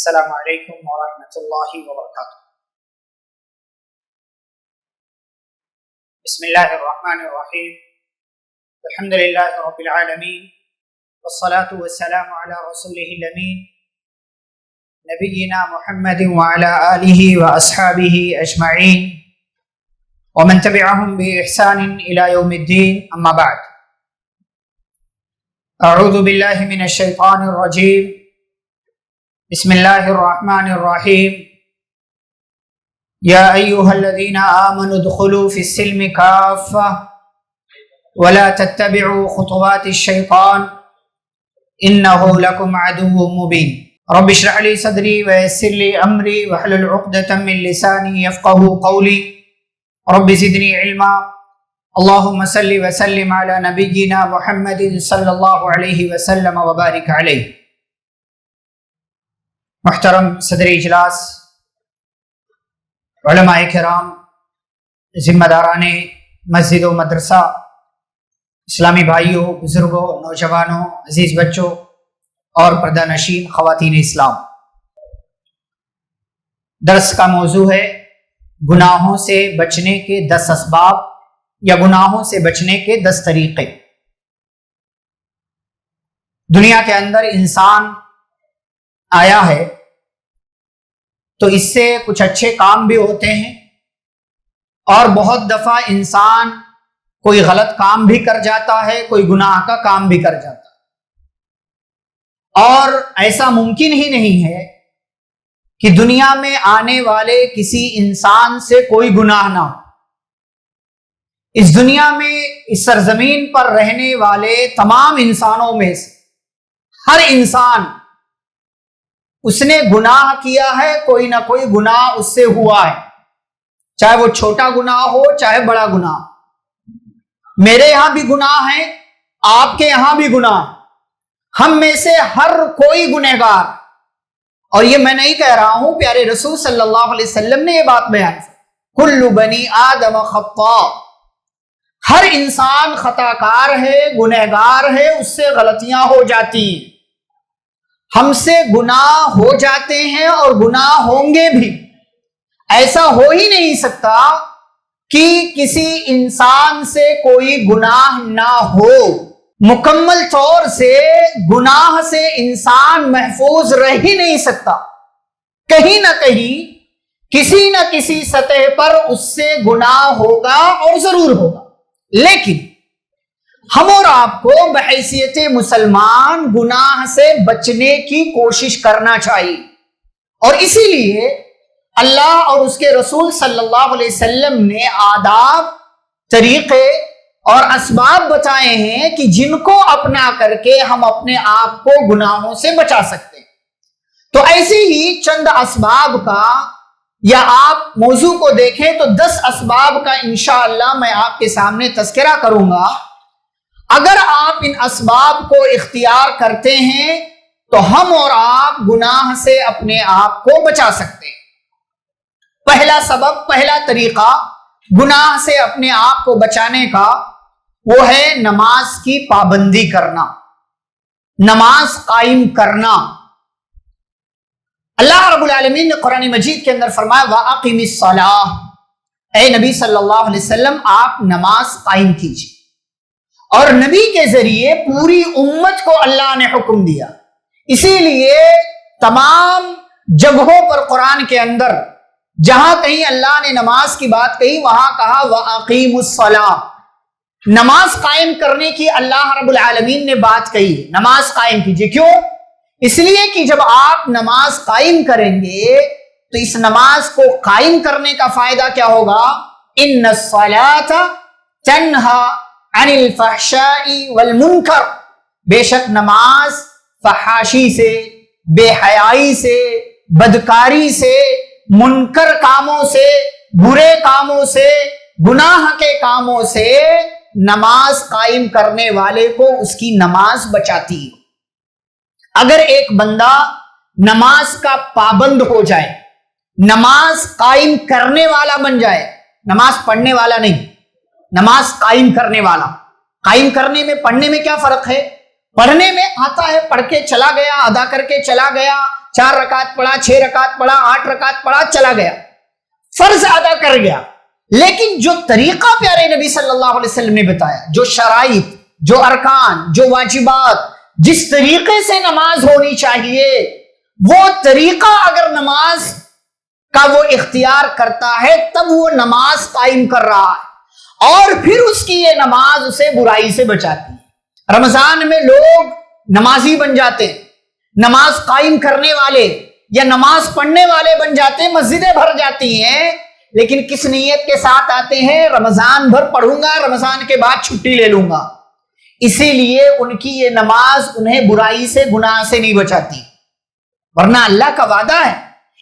السلام علیکم ورحمۃ اللہ وبرکاتہ۔ بسم اللہ الرحمن الرحیم، الحمد للہ رب العالمین، والصلاة والسلام علی رسولہ الامین نبینا محمد وعلی آلہ واصحابہ اجمعین ومن تبعہم بإحسان الی یوم الدین، اما بعد۔ اعوذ باللہ من الشیطان الرجیم، بسم اللہ الرحمن الرحیم۔ یا ایہا الذین آمنوا ادخلوا فی السلم کافہ ولا تتبعوا خطوات الشیطان انہ لکم عدو مبین۔ رب اشرح لی صدری ویسر لی امری واحلل عقدۃ من لسانی یفقہوا قولی، رب زدنی علما۔ اللہم صل وسلم علی نبینا محمد صلی اللہ علیہ وسلم وبارک علیہ۔ محترم صدر اجلاس، علماء کرام، ذمہ داران مسجد و مدرسہ، اسلامی بھائیوں، بزرگوں، نوجوانوں، عزیز بچوں اور پردہ نشین خواتین اسلام، درس کا موضوع ہے گناہوں سے بچنے کے 10 اسباب یا گناہوں سے بچنے کے 10 طریقے۔ دنیا کے اندر انسان آیا ہے تو اس سے کچھ اچھے کام بھی ہوتے ہیں، اور بہت دفعہ انسان کوئی غلط کام بھی کر جاتا ہے، کوئی گناہ کا کام بھی کر جاتا ہے، اور ایسا ممکن ہی نہیں ہے کہ دنیا میں آنے والے کسی انسان سے کوئی گناہ نہ ہو۔ اس دنیا میں، اس سرزمین پر رہنے والے تمام انسانوں میں سے ہر انسان اس نے گناہ کیا ہے، کوئی نہ کوئی گناہ اس سے ہوا ہے، چاہے وہ چھوٹا گناہ ہو چاہے بڑا گناہ۔ میرے یہاں بھی گناہ ہیں، آپ کے یہاں بھی گناہ، ہم میں سے ہر کوئی گنہگار۔ اور یہ میں نہیں کہہ رہا ہوں، پیارے رسول صلی اللہ علیہ وسلم نے یہ بات بیان کی، کل بنی آدم خطاء، ہر انسان خطا کار ہے، گنہگار ہے، اس سے غلطیاں ہو جاتی ہیں، ہم سے گناہ ہو جاتے ہیں اور گناہ ہوں گے بھی۔ ایسا ہو ہی نہیں سکتا کہ کسی انسان سے کوئی گناہ نہ ہو۔ مکمل طور سے گناہ سے انسان محفوظ رہ ہی نہیں سکتا، کہیں نہ کہیں کسی نہ کسی سطح پر اس سے گناہ ہوگا اور ضرور ہوگا۔ لیکن ہم اور آپ کو بحیثیت مسلمان گناہ سے بچنے کی کوشش کرنا چاہیے، اور اسی لیے اللہ اور اس کے رسول صلی اللہ علیہ وسلم نے آداب، طریقے اور اسباب بتائے ہیں کہ جن کو اپنا کر کے ہم اپنے آپ کو گناہوں سے بچا سکتے ہیں۔ تو ایسے ہی چند اسباب کا، یا آپ موضوع کو دیکھیں تو 10 اسباب کا انشاءاللہ میں آپ کے سامنے تذکرہ کروں گا۔ اگر آپ ان اسباب کو اختیار کرتے ہیں تو ہم اور آپ گناہ سے اپنے آپ کو بچا سکتے ہیں۔ پہلا سبب، پہلا طریقہ گناہ سے اپنے آپ کو بچانے کا، وہ ہے نماز کی پابندی کرنا، نماز قائم کرنا۔ اللہ رب العالمین نے قرآن مجید کے اندر فرمایا وَأَقِمِ الصَّلَاةَ، اے نبی صلی اللہ علیہ وسلم آپ نماز قائم کیجیے۔ اور نبی کے ذریعے پوری امت کو اللہ نے حکم دیا، اسی لیے تمام جگہوں پر قرآن کے اندر جہاں کہیں اللہ نے نماز کی بات کہی، وہاں کہا وَأَقِيمُوا الصَّلَاةَ، نماز قائم کرنے کی اللہ رب العالمین نے بات کہی، نماز قائم کیجیے۔ کیوں؟ اس لیے کہ جب آپ نماز قائم کریں گے تو اس نماز کو قائم کرنے کا فائدہ کیا ہوگا؟ إِنَّ الصَّلَاةَ تَنْهَى عن الفحشاء والمنکر، بے شک نماز فحاشی سے، بے حیائی سے، بدکاری سے، منکر کاموں سے، برے کاموں سے، گناہ کے کاموں سے نماز قائم کرنے والے کو اس کی نماز بچاتی ہے۔ اگر ایک بندہ نماز کا پابند ہو جائے، نماز قائم کرنے والا بن جائے، نماز پڑھنے والا نہیں، نماز قائم کرنے والا۔ قائم کرنے میں، پڑھنے میں کیا فرق ہے؟ پڑھنے میں آتا ہے، پڑھ کے چلا گیا، ادا کر کے چلا گیا، 4 رکعت پڑھا، 6 رکعت پڑھا، 8 رکعت پڑھا، چلا گیا، فرض ادا کر گیا. لیکن جو طریقہ پیارے نبی صلی اللہ علیہ وسلم نے بتایا، جو شرائط، جو ارکان، جو واجبات، جس طریقے سے نماز ہونی چاہیے، وہ طریقہ اگر نماز کا وہ اختیار کرتا ہے تب وہ نماز قائم کر رہا ہے، اور پھر اس کی یہ نماز اسے برائی سے بچاتی ہے. رمضان میں لوگ نمازی بن جاتے ہیں، نماز قائم کرنے والے یا نماز پڑھنے والے بن جاتے ہیں، مسجدیں بھر جاتی ہیں، لیکن کس نیت کے ساتھ آتے ہیں؟ رمضان بھر پڑھوں گا، رمضان کے بعد چھٹی لے لوں گا. اسی لیے ان کی یہ نماز انہیں برائی سے، گناہ سے نہیں بچاتی. ورنہ اللہ کا وعدہ ہے،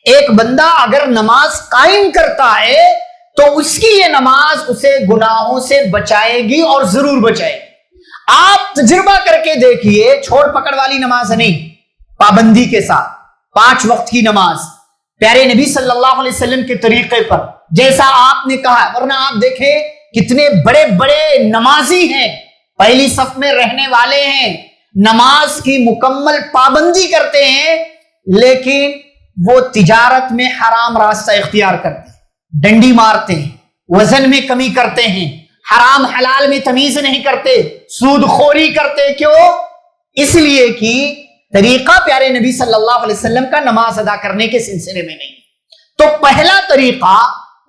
ایک بندہ اگر نماز قائم کرتا ہے تو اس کی یہ نماز اسے گناہوں سے بچائے گی، اور ضرور بچائے گی. آپ تجربہ کر کے دیکھیے، چھوڑ پکڑ والی نماز نہیں، پابندی کے ساتھ 5 وقت کی نماز پیارے نبی صلی اللہ علیہ وسلم کے طریقے پر جیسا آپ نے کہا. ورنہ آپ دیکھیں کتنے بڑے بڑے نمازی ہیں، پہلی صف میں رہنے والے ہیں، نماز کی مکمل پابندی کرتے ہیں، لیکن وہ تجارت میں حرام راستہ اختیار کرتے ہیں، ڈنڈی مارتے ہیں، وزن میں کمی کرتے ہیں، حرام حلال میں تمیز نہیں کرتے، سود خوری کرتے. کیوں؟ اس لیے کہ طریقہ پیارے نبی صلی اللہ علیہ وسلم کا نماز ادا کرنے کے سلسلے میں نہیں. تو پہلا طریقہ،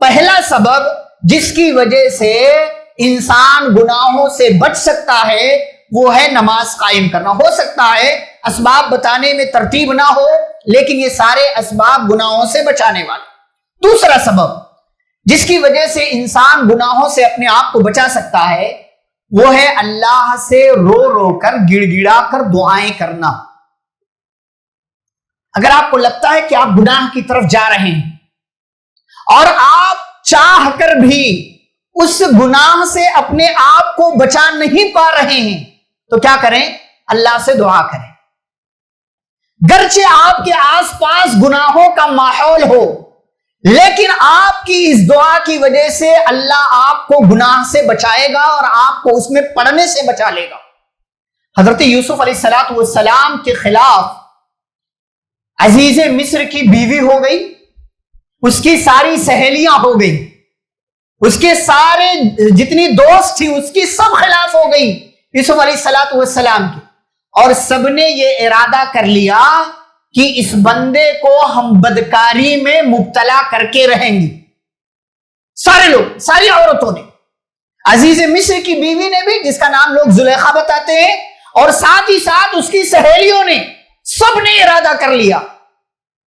پہلا سبب جس کی وجہ سے انسان گناہوں سے بچ سکتا ہے وہ ہے نماز قائم کرنا. ہو سکتا ہے اسباب بتانے میں ترتیب نہ ہو، لیکن یہ سارے اسباب گناہوں سے بچانے والے. دوسرا سبب جس کی وجہ سے انسان گناہوں سے اپنے آپ کو بچا سکتا ہے وہ ہے اللہ سے رو رو کر، گڑ گڑا کر دعائیں کرنا. اگر آپ کو لگتا ہے کہ آپ گناہ کی طرف جا رہے ہیں اور آپ چاہ کر بھی اس گناہ سے اپنے آپ کو بچا نہیں پا رہے ہیں تو کیا کریں؟ اللہ سے دعا کریں. گرچہ آپ کے آس پاس گناہوں کا ماحول ہو، لیکن آپ کی اس دعا کی وجہ سے اللہ آپ کو گناہ سے بچائے گا اور آپ کو اس میں پڑنے سے بچا لے گا. حضرت یوسف علیہ السلام کے خلاف عزیز مصر کی بیوی ہو گئی، اس کی ساری سہیلیاں ہو گئی، اس کے سارے جتنی دوست تھی اس کی سب خلاف ہو گئی یوسف علیہ السلام کی، اور سب نے یہ ارادہ کر لیا کہ اس بندے کو ہم بدکاری میں مبتلا کر کے رہیں گے. سارے لوگ، ساری عورتوں نے، عزیز مصر کی بیوی نے بھی، جس کا نام لوگ زلیخا بتاتے ہیں، اور ساتھ ہی ساتھ اس کی سہیلیوں نے، سب نے ارادہ کر لیا.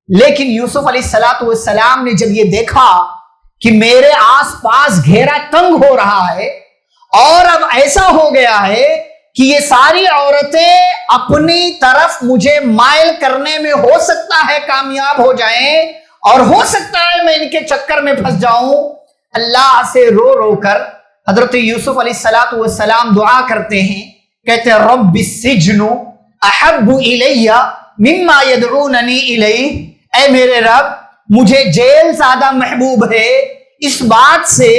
لیکن یوسف علیہ السلام نے جب یہ دیکھا کہ میرے آس پاس گھیرا تنگ ہو رہا ہے اور اب ایسا ہو گیا ہے کہ یہ ساری عورتیں اپنی طرف مجھے مائل کرنے میں ہو سکتا ہے کامیاب ہو جائیں، اور ہو سکتا ہے میں ان کے چکر میں پھنس جاؤں. اللہ سے رو رو کر حضرت یوسف علیہ السلام دعا کرتے ہیں، کہتے ہیں رب السجن احب الی مما یدعوننی الیہ. اے میرے رب، مجھے جیل زیادہ محبوب ہے اس بات سے،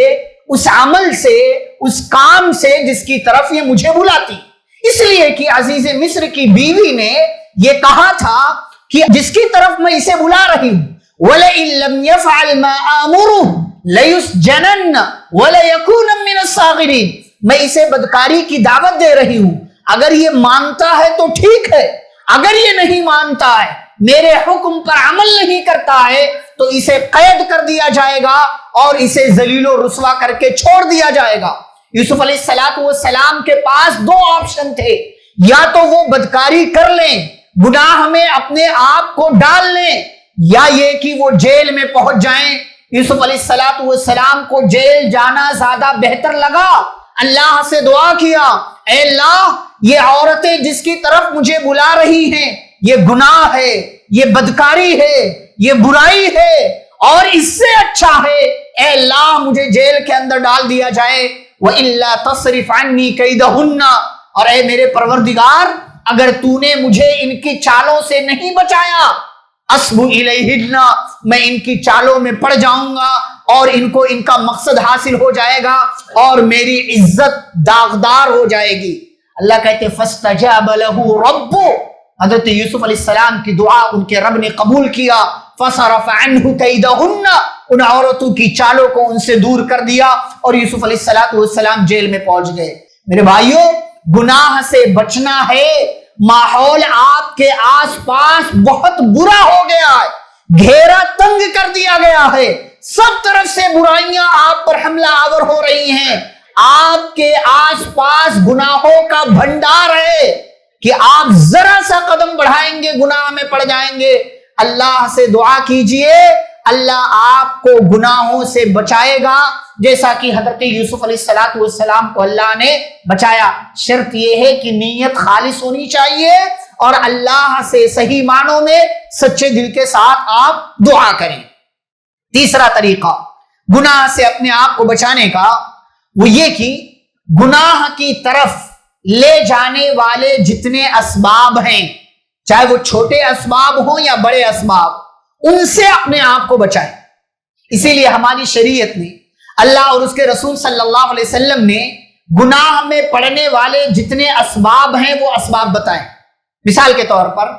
اس عمل سے، اس کام سے جس کی طرف یہ مجھے بلاتی. اس لیے کہ عزیز مصر کی بیوی نے یہ کہا تھا کہ جس کی طرف میں اسے بلا رہی ہوں وَلَئِن لَمْ يَفْعَلْ مَا آمُرُهُ لَيُسْجَنَنَّ وَلَيَكُونًا مِنَ الصَّاغِرِينَ. میں اسے بدکاری کی دعوت دے رہی ہوں، اگر یہ مانتا ہے تو ٹھیک ہے، اگر یہ نہیں مانتا ہے، میرے حکم پر عمل نہیں کرتا ہے، تو اسے قید کر دیا جائے گا اور اسے ذلیل و رسوا کر کے چھوڑ دیا جائے گا. یوسف علیہ السلام کے پاس 2 آپشن تھے، یا تو وہ بدکاری کر لیں، گناہ میں اپنے آپ کو ڈال لیں، یا یہ کہ وہ جیل میں پہنچ جائیں. یوسف علیہ السلام کو جیل جانا زیادہ بہتر لگا. اللہ سے دعا کیا، اے اللہ، یہ عورتیں جس کی طرف مجھے بلا رہی ہیں یہ گناہ ہے، یہ بدکاری ہے، یہ برائی ہے، اور اس سے اچھا ہے اے اللہ مجھے جیل کے اندر ڈال دیا جائے. وَإِلَّا تَصْرِفْ عَنِّي كَيْدَهُنَّ. اور اے میرے پروردگار، اگر تو نے مجھے ان کی چالوں سے نہیں بچایا، أَصْبُ إِلَيْهِنَّ، میں ان کی چالوں میں پڑ جاؤں گا اور ان کو ان کا مقصد حاصل ہو جائے گا اور میری عزت داغدار ہو جائے گی. اللہ کہتے فَاسْتَجَابَ لَهُ رَبُّهُ. حضرت یوسف علیہ السلام کی دعا ان کے رب نے قبول کیا. فصرف عنہ کیدہن، ان عورتوں کی چالوں کو ان سے دور کر دیا اور یوسف علیہ السلام جیل میں پہنچ گئے. میرے بھائیوں، گناہ سے بچنا ہے. ماحول آپ کے آس پاس بہت برا ہو گیا ہے، گھیرا تنگ کر دیا گیا ہے، سب طرف سے برائیاں آپ پر حملہ آور ہو رہی ہیں. آپ کے آس پاس گناہوں کا بھنڈار ہے کہ آپ ذرا سا قدم بڑھائیں گے گناہ میں پڑ جائیں گے. اللہ سے دعا کیجئے، اللہ آپ کو گناہوں سے بچائے گا، جیسا کہ حضرت یوسف علیہ السلام کو اللہ نے بچایا. شرط یہ ہے کہ نیت خالص ہونی چاہیے اور اللہ سے صحیح معنوں میں سچے دل کے ساتھ آپ دعا کریں. تیسرا طریقہ گناہ سے اپنے آپ کو بچانے کا وہ یہ کہ گناہ کی طرف لے جانے والے جتنے اسباب ہیں، چاہے وہ چھوٹے اسباب ہوں یا بڑے اسباب، ان سے اپنے آپ کو بچائیں. اسی لیے ہماری شریعت نے، اللہ اور اس کے رسول صلی اللہ علیہ وسلم نے گناہ میں پڑنے والے جتنے اسباب ہیں وہ اسباب بتائیں. مثال کے طور پر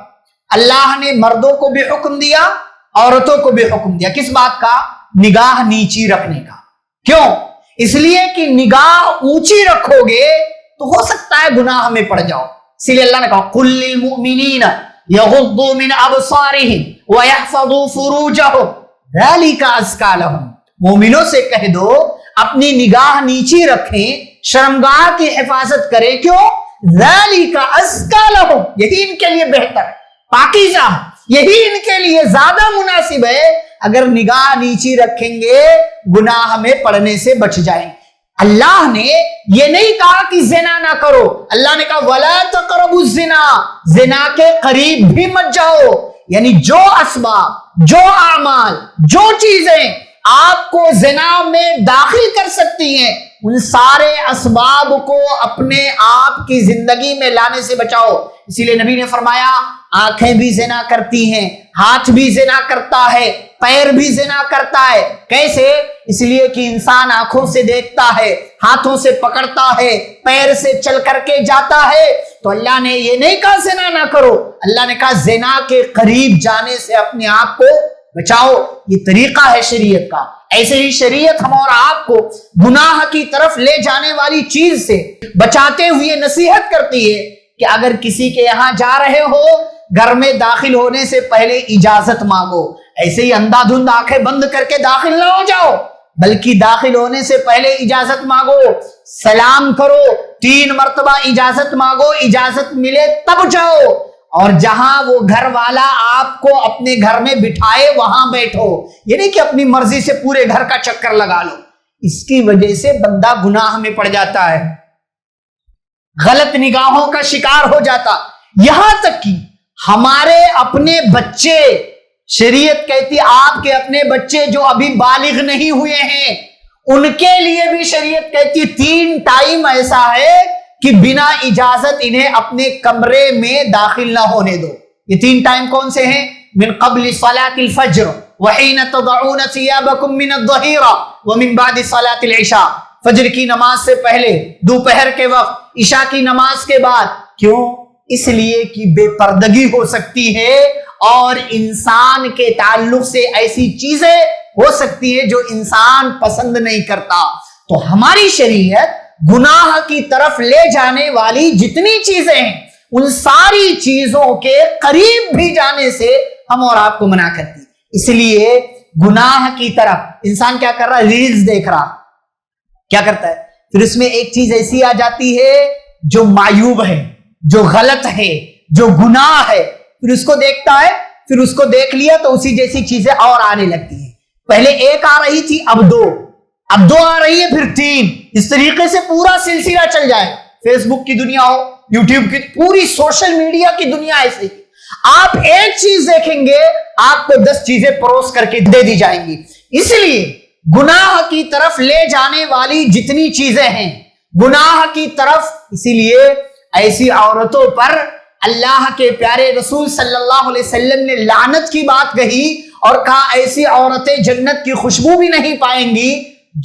اللہ نے مردوں کو بھی حکم دیا، عورتوں کو بھی حکم دیا. کس بات کا؟ نگاہ نیچی رکھنے کا. کیوں؟ اس لیے کہ نگاہ اونچی رکھو گے تو ہو سکتا ہے گناہ میں پڑ جاؤ. اسی لیے اللہ نے کہا قُلْ لِلْمُؤْمِنِينَ يَغُضُّوا مِنْ أَبْصَارِهِمْ وَيَحْفَظُوا فُرُوجَهُمْ ذَلِكَ أَزْكَىٰ لَهُمْ. مومنوں سے کہہ دو اپنی نگاہ نیچی رکھیں، شرمگاہ کی حفاظت کریں. کیوں؟ ذَلِكَ أَزْكَىٰ لَهُمْ، یہی ان کے لیے بہتر ہے، پاکیزہ، یہی ان کے لیے زیادہ مناسب ہے. اگر نگاہ نیچی رکھیں گے گناہ میں پڑنے سے بچ جائیں. اللہ نے یہ نہیں کہا کہ زنا نہ کرو، اللہ نے کہا وَلَا تَقْرَبُوا الزِّنَا، زنا کے قریب بھی مت جاؤ. یعنی جو اسباب، جو اعمال، جو چیزیں آپ کو زنا میں داخل کر سکتی ہیں، ان سارے اسباب کو اپنے آپ کی زندگی میں لانے سے بچاؤ. اسی لیے نبی نے فرمایا آنکھیں بھی زنا کرتی ہیں، ہاتھ بھی زنا کرتا ہے، پیر بھی زنا کرتا ہے. کیسے؟ اس لیے کہ انسان آنکھوں سے دیکھتا ہے، ہاتھوں سے پکڑتا ہے، پیر سے چل کر کے جاتا ہے. تو اللہ نے یہ نہیں کہا زنا نہ کرو، اللہ نے کہا زنا کے قریب جانے سے اپنے آپ کو بچاؤ. یہ طریقہ ہے شریعت کا. ایسے ہی شریعت ہم اور آپ کو گناہ کی طرف لے جانے والی چیز سے بچاتے ہوئے نصیحت کرتی ہے کہ اگر کسی کے یہاں جا رہے ہو، گھر میں داخل ہونے سے پہلے اجازت مانگو. ایسے ہی اندھا دھند آنکھیں بند کر کے داخل نہ ہو جاؤ، بلکہ داخل ہونے سے پہلے اجازت مانگو، سلام کرو، 3 مرتبہ اجازت مانگو، اجازت ملے تب جاؤ. اور جہاں وہ گھر والا آپ کو اپنے گھر میں بٹھائے وہاں بیٹھو. یہ نہیں کہ اپنی مرضی سے پورے گھر کا چکر لگا لو. اس کی وجہ سے بندہ گناہ میں پڑ جاتا ہے، غلط نگاہوں کا شکار ہو جاتا. یہاں تک کہ ہمارے اپنے بچے، شریعت کہتی آپ کے اپنے بچے جو ابھی بالغ نہیں ہوئے ہیں ان کے لیے بھی شریعت کہتی 3 ٹائم ایسا ہے کہ بنا اجازت انہیں اپنے کمرے میں داخل نہ ہونے دو. یہ 3 ٹائم کون سے ہیں؟ من قبل صلاة الفجر وحین تضعون ثیابکم من الظہیرہ ومن بعد صلاة العشاء. فجر کی نماز سے پہلے، دوپہر کے وقت، عشاء کی نماز کے بعد. کیوں؟ اس لیے کہ بے پردگی ہو سکتی ہے اور انسان کے تعلق سے ایسی چیزیں ہو سکتی ہے جو انسان پسند نہیں کرتا. تو ہماری شریعت گناہ کی طرف لے جانے والی جتنی چیزیں ہیں ان ساری چیزوں کے قریب بھی جانے سے ہم اور آپ کو منع کرتی. اس لیے گناہ کی طرف انسان کیا کر رہا ہے؟ ریلز دیکھ رہا. کیا کرتا ہے؟ پھر اس میں ایک چیز ایسی آ جاتی ہے جو معیوب ہے، جو غلط ہے، جو گناہ ہے. پھر اس کو دیکھتا ہے، پھر اس کو دیکھ لیا تو اسی جیسی چیزیں اور آنے لگتی ہیں. پہلے 1 آ رہی تھی، اب 2، اب 2 آ رہی ہے، پھر 3. اس طریقے سے پورا سلسلہ چل جائے. فیس بک کی دنیا ہو، یوٹیوب کی، پوری سوشل میڈیا کی دنیا ایسی. آپ ایک چیز دیکھیں گے آپ کو 10 چیزیں پروس کر کے دے دی جائیں گی. اس لیے گناہ کی طرف لے جانے والی جتنی چیزیں ہیں گناہ کی طرف، اسی لیے ایسی عورتوں پر اللہ کے پیارے رسول صلی اللہ علیہ وسلم نے لعنت کی بات کہی اور کہا ایسی عورتیں جنت کی خوشبو بھی نہیں پائیں گی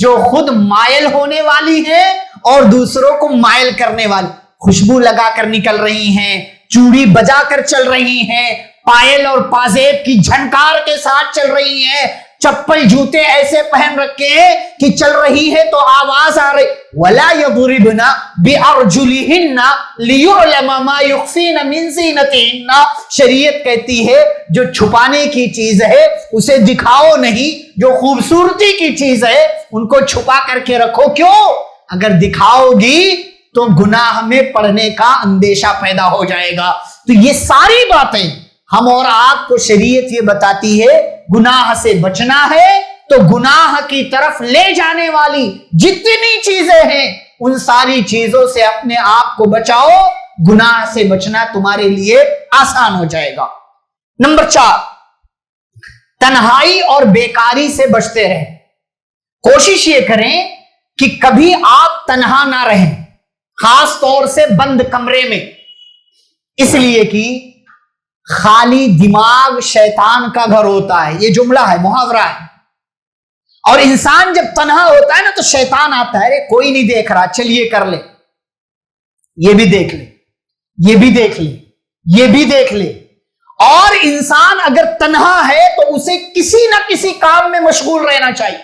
جو خود مائل ہونے والی ہیں اور دوسروں کو مائل کرنے والی. خوشبو لگا کر نکل رہی ہیں، چوڑی بجا کر چل رہی ہیں, پائل اور پازیب کی جھنکار کے ساتھ چل رہی ہیں, چپل جوتے ایسے پہن رکھے ہیں کہ چل رہی ہے تو آواز آ رہی. وَلَا يَضْرِبْنَ بِأَرْجُلِهِنَّ لِيُعْلَمَ مَا يُخْفِينَ مِنْ زِينَتِهِنَّ. شریعت کہتی ہے جو چھپانے کی چیز ہے اسے دکھاؤ نہیں, جو خوبصورتی کی چیز ہے ان کو چھپا کر کے رکھو. کیوں؟ اگر دکھاؤ گی تو گناہ میں پڑنے کا اندیشہ پیدا ہو جائے گا. تو یہ ساری باتیں ہم اور آپ کو شریعت یہ بتاتی ہے, گناہ سے بچنا ہے تو گناہ کی طرف لے جانے والی جتنی چیزیں ہیں ان ساری چیزوں سے اپنے آپ کو بچاؤ. گناہ سے بچنا تمہارے لیے آسان ہو جائے گا. نمبر 4, تنہائی اور بیکاری سے بچتے رہیں. کوشش یہ کریں کہ کبھی آپ تنہا نہ رہیں, خاص طور سے بند کمرے میں, اس لیے کہ خالی دماغ شیطان کا گھر ہوتا ہے. یہ جملہ ہے, محاورہ ہے. اور انسان جب تنہا ہوتا ہے نا تو شیطان آتا ہے, کوئی نہیں دیکھ رہا, چلیے کر لے, یہ بھی دیکھ لے, یہ بھی دیکھ لے, یہ بھی دیکھ لے. اور انسان اگر تنہا ہے تو اسے کسی نہ کسی کام میں مشغول رہنا چاہیے,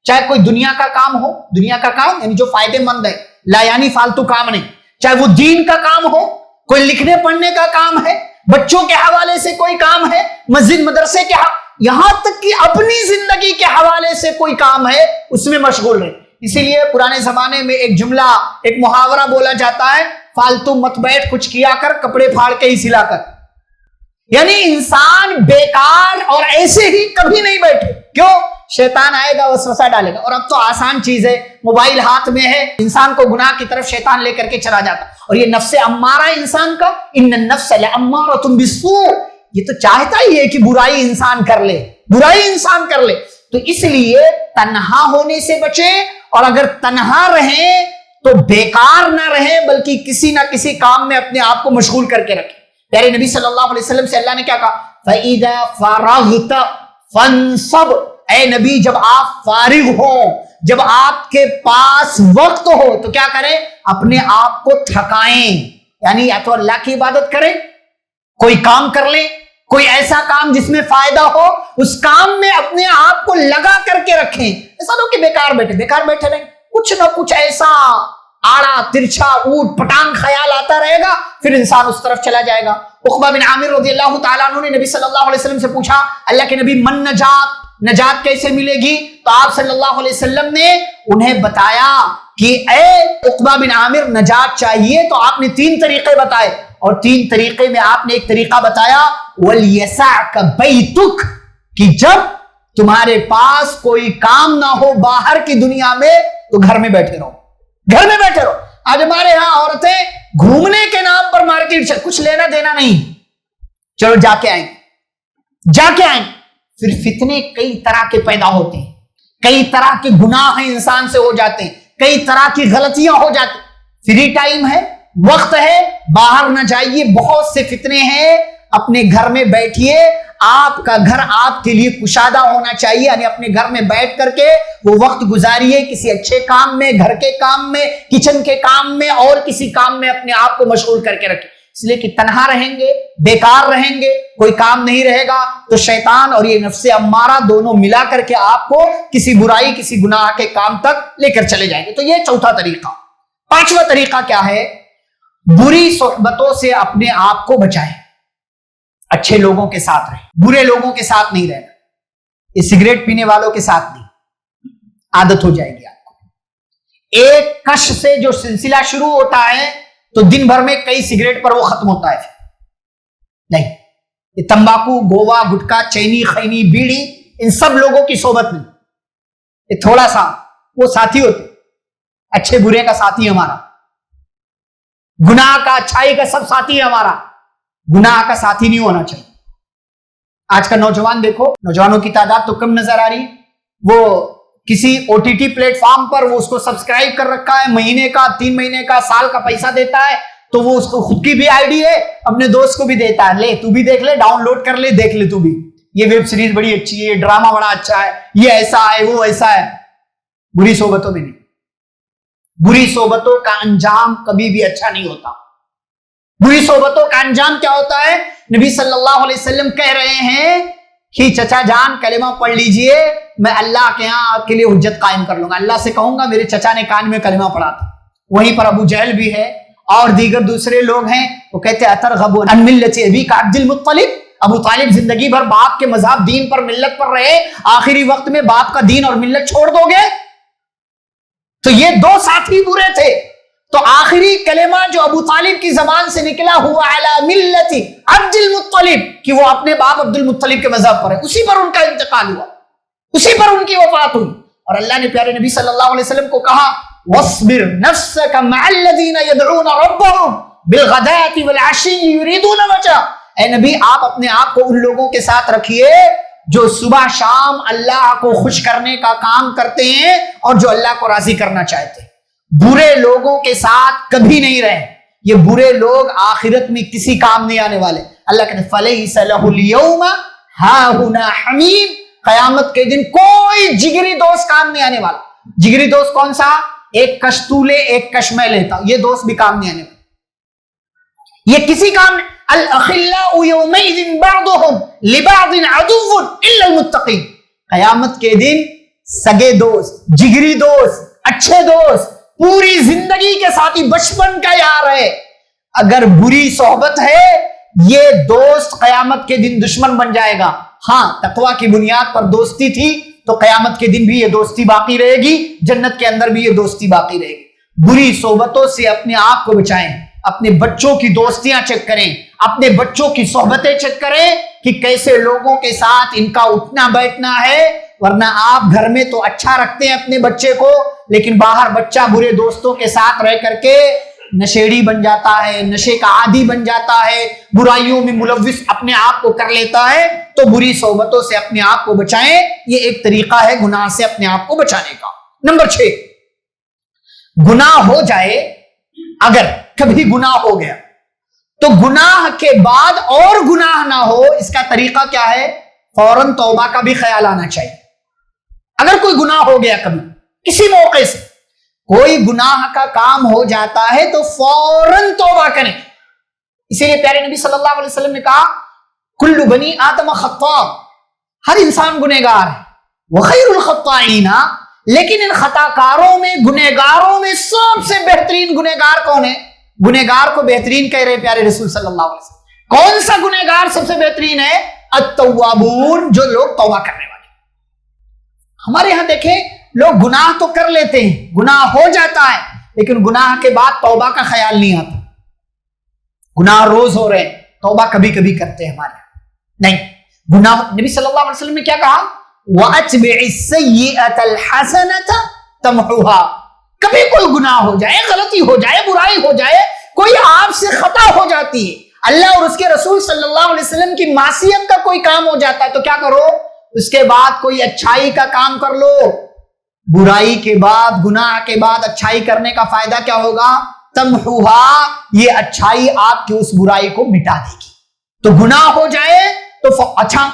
چاہے کوئی دنیا کا کام ہو, دنیا کا کام یعنی جو فائدے مند ہے, لا یعنی فالتو کام نہیں, چاہے وہ دین کا کام ہو, کوئی لکھنے پڑھنے کا کام ہے, بچوں کے حوالے سے کوئی کام ہے, مسجد مدرسے کے یہاں تک کہ اپنی زندگی کے حوالے سے کوئی کام ہے, اس میں مشغول رہے. اسی لیے پرانے زمانے میں ایک جملہ, ایک محاورہ بولا جاتا ہے, فالتو مت بیٹھ, کچھ کیا کر, کپڑے پھاڑ کے ہی سلا کر. یعنی انسان بیکار اور ایسے ہی کبھی نہیں بیٹھے. کیوں؟ شیطان آئے گا, وسوسہ ڈالے گا. اور اب تو آسان چیز ہے, موبائل ہاتھ میں ہے, انسان کو گناہ کی طرف شیطان لے کر کے چلا جاتا. اور یہ نفس امارہ انسان کا, ان النفس لامارۃ بالسوء, یہ تو چاہتا ہی ہے کہ برائی انسان کر لے, برائی انسان کر لے. تو اس لیے تنہا ہونے سے بچیں, اور اگر تنہا رہیں تو بیکار نہ رہیں بلکہ کسی نہ کسی کام میں اپنے آپ کو مشغول کر کے رکھیں. پیارے نبی صلی اللہ علیہ وسلم سے اللہ نے کیا کہا, فَإِذَا فَرَغْتَ فَانْصَبْ. اے نبی جب آپ فارغ ہو, جب آپ کے پاس وقت ہو تو کیا کریں, اپنے آپ کو تھکائیں. یعنی یا تو اللہ کی عبادت کریں, کوئی کام کر لیں, کوئی ایسا کام جس میں فائدہ ہو, اس کام میں اپنے آپ کو لگا کر کے رکھیں. ایسا نہ کہ بیکار بیٹھے رہیں, کچھ نہ کچھ ایسا آڑا ترچھا اوٹ پٹانگ خیال آتا رہے گا, پھر انسان اس طرف چلا جائے گا. عقبہ بن عامر رضی اللہ تعالیٰ عنہ نے نبی صلی اللہ علیہ وسلم سے پوچھا, اللہ کے نبی من نجات کیسے ملے گی؟ تو آپ صلی اللہ علیہ وسلم نے انہیں بتایا کہ اے عقبہ بن عامر, نجات چاہیے تو آپ نے 3 طریقے بتائے, اور 3 طریقے میں آپ نے ایک طریقہ بتایا, وَلْيَسَعْكَ بَيْتُكَ, کہ جب تمہارے پاس کوئی کام نہ ہو باہر کی دنیا میں تو گھر میں بیٹھے رہو, گھر میں بیٹھے رہو. آج ہمارے ہاں عورتیں گھومنے کے نام پر مارکیٹ سے, کچھ لینا دینا نہیں, چلو جا کے آئیں. پھر فتنے کئی طرح کے پیدا ہوتے ہیں, کئی طرح کے گناہ انسان سے ہو جاتے ہیں, کئی طرح کی غلطیاں ہو جاتی. فری ٹائم ہے, وقت ہے, باہر نہ جائیے, بہت سے فتنے ہیں, اپنے گھر میں بیٹھیے. آپ کا گھر آپ کے لیے کشادہ ہونا چاہیے, یعنی اپنے گھر میں بیٹھ کر کے وہ وقت گزاریے کسی اچھے کام میں, گھر کے کام میں, کچن کے کام میں, اور کسی کام میں اپنے آپ کو مشغول کر کے رکھیں. اس لیے کہ تنہا رہیں گے, بیکار رہیں گے, کوئی کام نہیں رہے گا تو شیطان اور یہ نفس امارہ دونوں ملا کر کے آپ کو کسی برائی, کسی گناہ کے کام تک لے کر چلے جائیں گے. تو یہ چوتھا طریقہ. 5واں طریقہ کیا ہے, بری صحبتوں سے اپنے آپ کو بچائیں. اچھے لوگوں کے ساتھ رہیں, برے لوگوں کے ساتھ نہیں رہنا. یہ سگریٹ پینے والوں کے ساتھ نہیں, عادت ہو جائے گی آپ کو. ایک کش سے جو سلسلہ شروع ہوتا ہے تو دن بھر میں کئی سگریٹ پر وہ ختم ہوتا ہے. نہیں, یہ تمباکو, گووا, گٹکا, چینی, خینی, بیڑی, ان سب لوگوں کی صحبت نہیں. یہ تھوڑا سا وہ ساتھی ہوتے, اچھے برے کا ساتھی ہمارا, گناہ کا اچھائی کا سب ساتھی ہے ہمارا, گناہ کا ساتھی نہیں ہونا چاہیے. آج کا نوجوان دیکھو, نوجوانوں کی تعداد تو کم نظر آ رہی ہے, وہ کسی او ٹی ٹی پلیٹ فارم پر وہ اس کو سبسکرائب کر رکھا ہے, مہینے کا, 3 مہینے کا, سال کا پیسہ دیتا ہے, تو وہ اس کو خود کی بھی آئی ڈی ہے, اپنے دوست کو بھی دیتا ہے, لے تو بھی دیکھ لے, ڈاؤن لوڈ کر لے, دیکھ لے تو بھی, یہ ویب سیریز بڑی اچھی ہے, یہ ڈرامہ بڑا اچھا ہے, یہ ایسا ہے, وہ ایسا ہے. بری صحبتوں میں نہیں. بری صحبتوں کا انجام کبھی بھی اچھا نہیں ہوتا. بری صحبتوں کا انجام کیا ہوتا ہے؟ نبی صلی اللہ علیہ وسلم کہہ رہے ہیں کہ چچا جان کلمہ پڑھ لیجئے، میں اللہ کے ہاں آپ کے لیے حجت قائم کر لوں گا، اللہ سے کہوں گا میرے چچا نے کان میں کلمہ پڑھا تھا۔ وہیں پر ابو جہل بھی ہے اور دیگر دوسرے لوگ ہیں، وہ کہتے اترغب عن ملت ابیک عبد المطلب، ابو طالب زندگی بھر باپ کے مذہب دین پر ملت پر رہے، آخری وقت میں باپ کا دین اور ملت چھوڑ دو گے؟ تو یہ دو ساتھی برے تھے، تو آخری کلمہ جو ابو طالب کی زبان سے نکلا ہوا علی ملت عبد المطلب، کہ وہ اپنے باپ عبد المطلب کے مذہب پر ہے، اسی پر ان کا انتقال ہوا، اسی پر ان کی وفات ہوئی۔ اور اللہ نے پیارے نبی صلی اللہ علیہ وسلم کو کہا وَاصْبِرْ نَفْسَكَ مَعَ الَّذِينَ يَدْعُونَ رَبَّهُمْ بِالْغَدَاةِ وَالْعَشِيِّ يُرِيدُونَ وَجْهَهُ، اے نبی آپ اپنے آپ کو ان لوگوں کے ساتھ رکھیے جو صبح شام اللہ کو خوش کرنے کا کام کرتے ہیں اور جو اللہ کو راضی کرنا چاہتے ہیں۔ برے لوگوں کے ساتھ کبھی نہیں رہے، یہ برے لوگ آخرت میں کسی کام نہیں آنے والے۔ اللہ کہتے فَلَيْسَ لَهُ الْيَوْمَ هَاهُنَا حَمِيمٌ، قیامت کے دن کوئی جگری دوست کام نہیں آنے والا۔ جگری دوست کون سا؟ ایک کش تو لے ایک کش میں لیتا، یہ دوست بھی کام نہیں آنے والا، یہ کسی کام نہیں۔ الْأَخِلَّاءُ يَوْمَئِذٍ بَعْضُهُمْ لِبَعْضٍ عَدُوٌّ إِلَّا الْمُتَّقِينَ، قیامت کے دن سگے دوست، جگری دوست، اچھے دوست، پوری زندگی کے ساتھی، بچپن کا یار ہے، اگر بری صحبت ہے یہ دوست قیامت کے دن دشمن بن جائے گا۔ ہاں تقویٰ کی بنیاد پر دوستی تھی تو قیامت کے دن بھی یہ دوستی باقی رہے گی، جنت کے اندر بھی یہ دوستی باقی رہے گی۔ بری صحبتوں سے اپنے آپ کو بچائیں، اپنے بچوں کی دوستیاں چیک کریں، اپنے بچوں کی صحبتیں چیک کریں کہ کیسے لوگوں کے ساتھ ان کا اٹھنا بیٹھنا ہے، ورنہ آپ گھر میں تو اچھا رکھتے ہیں اپنے بچے کو، لیکن باہر بچہ برے دوستوں کے ساتھ رہ کر کے نشیڑی بن جاتا ہے، نشے کا عادی بن جاتا ہے، برائیوں میں ملوث اپنے آپ کو کر لیتا ہے۔ تو بری صحبتوں سے اپنے آپ کو بچائیں، یہ ایک طریقہ ہے گناہ سے اپنے آپ کو بچانے کا۔ نمبر 6، گناہ ہو جائے، اگر کبھی گناہ ہو گیا تو گناہ کے بعد اور گناہ نہ ہو، اس کا طریقہ کیا ہے؟ فوراً توبہ کا بھی خیال آنا چاہیے۔ اگر کوئی گناہ ہو گیا کبھی کسی موقع سے، کوئی گناہ کا کام ہو جاتا ہے تو فوراً توبہ کریں۔ اسی لیے پیارے نبی صلی اللہ علیہ وسلم نے کہا کل بنی آدم خطاء، ہر انسان گنہگار ہے، وخیر الخطائین، لیکن ان خطا کاروں میں، گنہگاروں میں سب سے بہترین گنہگار کون ہے؟ گنہگار کو بہترین کہہ رہے پیارے رسول صلی اللہ علیہ وسلم۔ کون سا گنہگار سب سے بہترین ہے؟ التوابون، جو لوگ توبہ کرنے والے۔ ہمارے ہاں دیکھیں لوگ گناہ تو کر لیتے ہیں، گناہ ہو جاتا ہے، لیکن گناہ کے بعد توبہ کا خیال نہیں آتا۔ گناہ روز ہو رہے ہیں، توبہ کبھی کبھی کرتے ہیں ہمارے نہیں۔ گناہ، نبی صلی اللہ علیہ وسلم نے کیا کہا؟ وَأَتْبِعِ السَّيِّئَةَ الْحَسَنَةَ تَمْحُوهَا، کبھی کوئی گناہ ہو جائے، غلطی ہو جائے، برائی ہو جائے، کوئی آپ سے خطا ہو جاتی ہے، اللہ اور اس کے رسول صلی اللہ علیہ وسلم کی معصیت کا کوئی کام ہو جاتا ہے، تو کیا کرو؟ اس کے بعد کوئی اچھائی کا کام کر لو۔ برائی کے بعد، گناہ کے بعد اچھائی کرنے کا فائدہ کیا ہوگا؟ تمحوہا، یہ اچھائی آپ کی اس برائی کو مٹا دے گی۔ تو گناہ ہو جائے تو اچھا،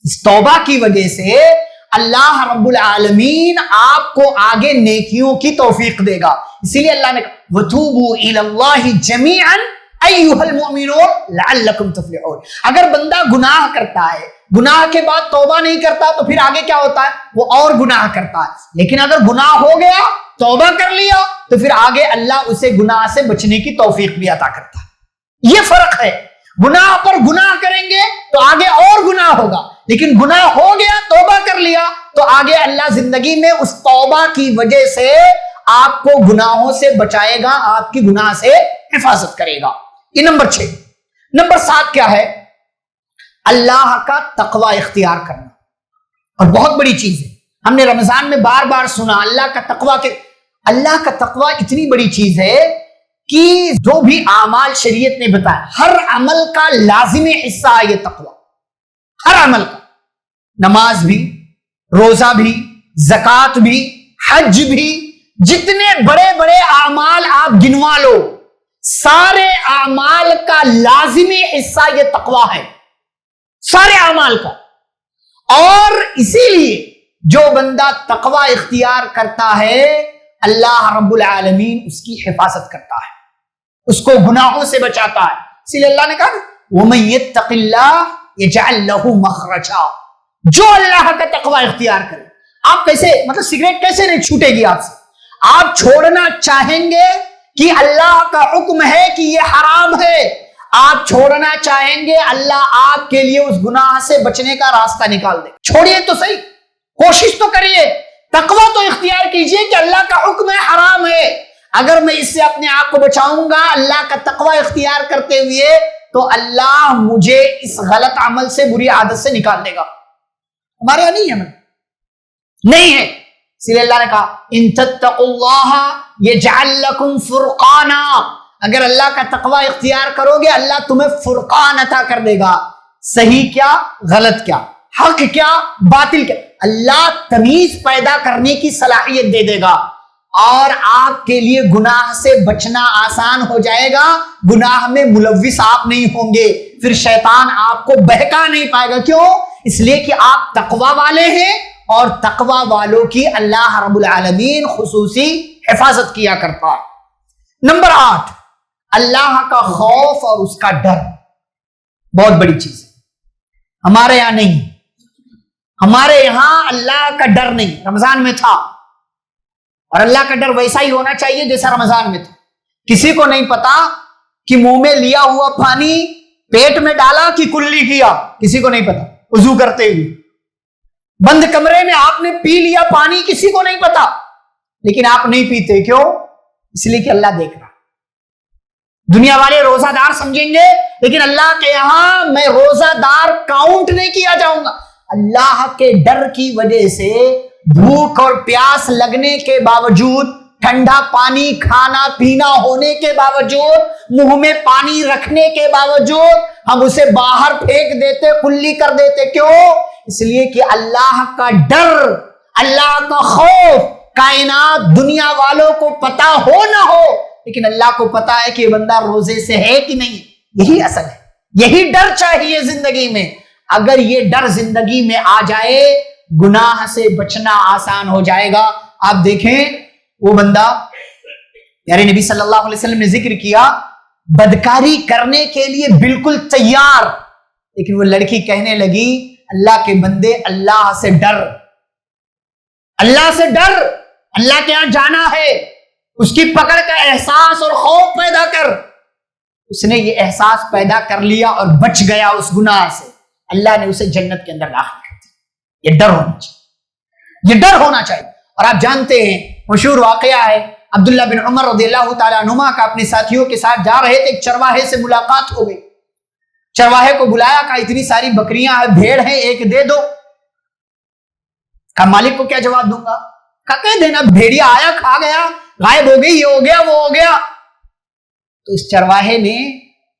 اس توبہ کی وجہ سے اللہ رب العالمین آپ کو آگے نیکیوں کی توفیق دے گا۔ اسی لیے اللہ نے کہا وَتُوبُوا إِلَى اللَّهِ جَمِيعًا أَيُّهَا الْمُؤْمِنُونَ لَعَلَّكُمْ تُفْلِحُونَ۔ اگر بندہ گناہ کرتا ہے، گناہ کے بعد توبہ نہیں کرتا، تو پھر آگے کیا ہوتا ہے؟ وہ اور گناہ کرتا ہے۔ لیکن اگر گناہ ہو گیا، توبہ کر لیا، تو پھر آگے اللہ اسے گناہ سے بچنے کی توفیق بھی عطا کرتا ہے۔ یہ فرق ہے، گناہ پر گناہ کریں گے تو آگے اور گناہ ہوگا، لیکن گناہ ہو گیا، توبہ کر لیا، تو آگے اللہ زندگی میں اس توبہ کی وجہ سے آپ کو گناہوں سے بچائے گا، آپ کی گناہ سے حفاظت کرے گا۔ یہ نمبر 6۔ نمبر 7 کیا ہے؟ اللہ کا تقوی اختیار کرنا، اور بہت بڑی چیز ہے۔ ہم نے رمضان میں بار بار سنا اللہ کا تقوی، اللہ کا تقوی اتنی بڑی چیز ہے کہ جو بھی اعمال شریعت نے بتایا، ہر عمل کا لازمی حصہ ہے یہ تقوی، ہر عمل کا، نماز بھی، روزہ بھی، زکوٰۃ بھی، حج بھی، جتنے بڑے بڑے اعمال آپ گنوا لو، سارے اعمال کا لازمی حصہ یہ تقوی ہے، سارے اعمال کا۔ اور اسی لیے جو بندہ تقوی اختیار کرتا ہے، اللہ رب العالمین اس کی حفاظت کرتا ہے، اس کو گناہوں سے بچاتا ہے. اسی لیے اللہ نے کہا وَمَن يَتَّقِ اللَّهَ يَجْعَلْ لَهُ مَخْرَجًا. جو اللہ کا تقوی اختیار کرے. آپ کیسے مطلب سگریٹ کیسے نہیں چھوٹے گی آپ سے؟ آپ چھوڑنا چاہیں گے کہ اللہ کا حکم ہے کہ یہ حرام ہے، آپ چھوڑنا چاہیں گے اللہ آپ کے لیے اس گناہ سے بچنے کا راستہ نکال دے. چھوڑیے تو صحیح، کوشش تو کریے، تقوی تو اختیار کیجئے کہ اللہ کا حکم ہے، حرام ہے، اگر میں اس سے اپنے آپ کو بچاؤں گا اللہ کا تقوی اختیار کرتے ہوئے تو اللہ مجھے اس غلط عمل سے، بری عادت سے نکال دے گا. ہمارے یہاں نہیں ہے، نہیں ہے. اسی لیے اللہ نے کہا ان تتقوا اللہ یجعل لکم فرقانا. اگر اللہ کا تقوی اختیار کرو گے اللہ تمہیں فرقان عطا کر دے گا. صحیح کیا، غلط کیا، حق کیا، باطل کیا، اللہ تمیز پیدا کرنے کی صلاحیت دے دے گا اور آپ کے لیے گناہ سے بچنا آسان ہو جائے گا. گناہ میں ملوث آپ نہیں ہوں گے، پھر شیطان آپ کو بہکا نہیں پائے گا. کیوں؟ اس لیے کہ آپ تقوی والے ہیں اور تقوی والوں کی اللہ رب العالمین خصوصی حفاظت کیا کرتا ہے. نمبر 8، اللہ کا خوف اور اس کا ڈر. بہت بڑی چیز ہے، ہمارے یہاں نہیں. ہمارے یہاں اللہ کا ڈر نہیں. رمضان میں تھا اور اللہ کا ڈر ویسا ہی ہونا چاہیے جیسا رمضان میں تھا. کسی کو نہیں پتا کہ منہ میں لیا ہوا پانی پیٹ میں ڈالا کہ کلی کیا، کسی کو نہیں پتا. وضو کرتے ہوئے بند کمرے میں آپ نے پی لیا پانی، کسی کو نہیں پتا. لیکن آپ نہیں پیتے، کیوں؟ اس لیے کہ اللہ دیکھ رہا. دنیا والے روزہ دار سمجھیں گے لیکن اللہ کے یہاں میں روزہ دار کاؤنٹ نہیں کیا جاؤں گا. اللہ کے ڈر کی وجہ سے بھوک اور پیاس لگنے کے باوجود، ٹھنڈا پانی کھانا پینا ہونے کے باوجود، منہ میں پانی رکھنے کے باوجود ہم اسے باہر پھینک دیتے، کلی کر دیتے. کیوں؟ اس لیے کہ اللہ کا ڈر، اللہ کا خوف کائنات دنیا والوں کو پتا ہو نہ ہو لیکن اللہ کو پتا ہے کہ یہ بندہ روزے سے ہے کہ نہیں. یہی اصل ہے، یہی ڈر چاہیے زندگی میں. اگر یہ ڈر زندگی میں آ جائے گناہ سے بچنا آسان ہو جائے گا. آپ دیکھیں وہ بندہ، پیارے نبی صلی اللہ علیہ وسلم نے ذکر کیا بدکاری کرنے کے لیے بالکل تیار، لیکن وہ لڑکی کہنے لگی اللہ کے بندے اللہ سے ڈر، اللہ سے ڈر، اللہ کے یہاں جانا ہے، اس کی پکڑ کا احساس اور خوف پیدا کر. اس نے یہ احساس پیدا کر لیا اور بچ گیا اس گناہ سے. اللہ نے اسے جنت کے اندر داخل کر دیا. یہ ڈر ہونا چاہیے، یہ ڈر ہونا چاہیے. اور آپ جانتے ہیں مشہور واقعہ ہے عبداللہ بن عمر رضی اللہ تعالیٰ عنہما کا اپنے ساتھیوں کے ساتھ جا رہے تھے، ایک چرواہے سے ملاقات ہو گئی. چرواہے کو بلایا، کہا اتنی ساری بکریاں ہیں، بھیڑ ہیں، ایک دے دو. کہا مالک کو کیا جواب دوں گا؟ کہا کہہ دینا بھیڑیا آیا کھا گیا، غائب ہو گئی، یہ ہو گیا وہ ہو گیا. تو اس چرواہے نے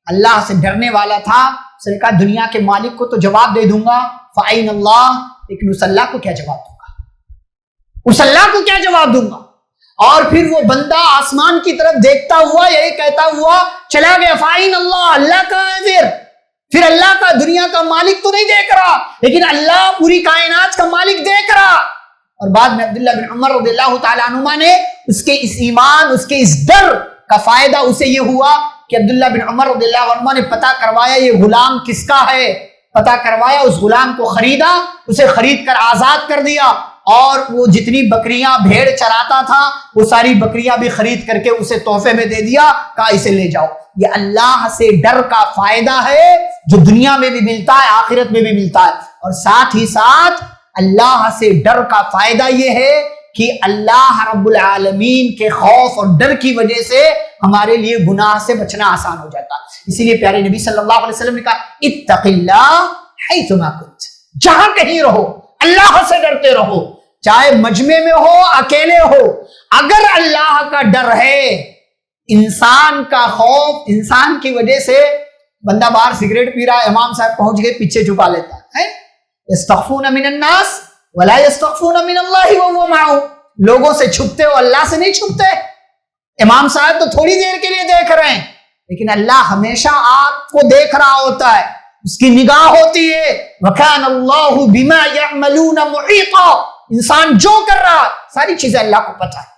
اللہ سے ڈرنے والا تھا، اس نے کہا دنیا کے مالک کو تو جواب دے دوں گا، فَأَيْنَ اللَّهُ، لیکن اس اللہ کو کیا جواب دوں گا، اس اللہ کو کیا جواب دوں گا. اور پھر وہ بندہ آسمان کی طرف دیکھتا ہوا یہی کہتا ہوا چلا گیا، فَأَيْنَ اللَّهُ، اللہ کہاں ہے؟ پھر اللہ کا دنیا کا مالک تو نہیں دیکھ رہا لیکن اللہ پوری کائنات کا مالک دیکھ رہا. اور بعد میں عبداللہ بن عمر رضی اللہ تعالیٰ عنہما نے اس کے اس ایمان، اس کے اس ڈر کا فائدہ اسے یہ ہوا کہ عبداللہ بن عمر رضی اللہ عنہما نے پتہ کروایا یہ غلام کس کا ہے، پتہ کروایا، اس غلام کو خریدا، اسے خرید کر آزاد کر دیا اور وہ جتنی بکریاں بھیڑ چراتا تھا وہ ساری بکریاں بھی خرید کر کے اسے تحفے میں دے دیا، کہا اسے لے جاؤ. یہ اللہ سے ڈر کا فائدہ ہے جو دنیا میں بھی ملتا ہے، آخرت میں بھی ملتا ہے. اور ساتھ ہی ساتھ اللہ سے ڈر کا فائدہ یہ ہے کہ اللہ رب العالمین کے خوف اور ڈر کی وجہ سے ہمارے لیے گناہ سے بچنا آسان ہو جاتا. اسی لیے پیارے نبی صلی اللہ علیہ وسلم نے کہا اتق اللہ حیثما کنت، جہاں کہیں رہو اللہ سے ڈرتے رہو، چاہے مجمع میں ہو اکیلے ہو. اگر اللہ کا ڈر ہے، انسان کا خوف، انسان کی وجہ سے بندہ باہر سگریٹ پی رہا ہے، امام صاحب پہنچ گئے پیچھے چھپا لیتا ہے. یستخفون من الناس ولا یستخفون من اللہ وهو معهم، لوگوں سے چھپتے ہو اللہ سے نہیں چھپتے. امام صاحب تو تھوڑی دیر کے لیے دیکھ رہے ہیں لیکن اللہ ہمیشہ آپ کو دیکھ رہا ہوتا ہے، اس کی نگاہ ہوتی ہے. وَكَانَ اللَّهُ بِمَا يَعْمَلُونَ مُحِيطًا، انسان جو کر رہا ساری چیزیں اللہ کو پتا ہے.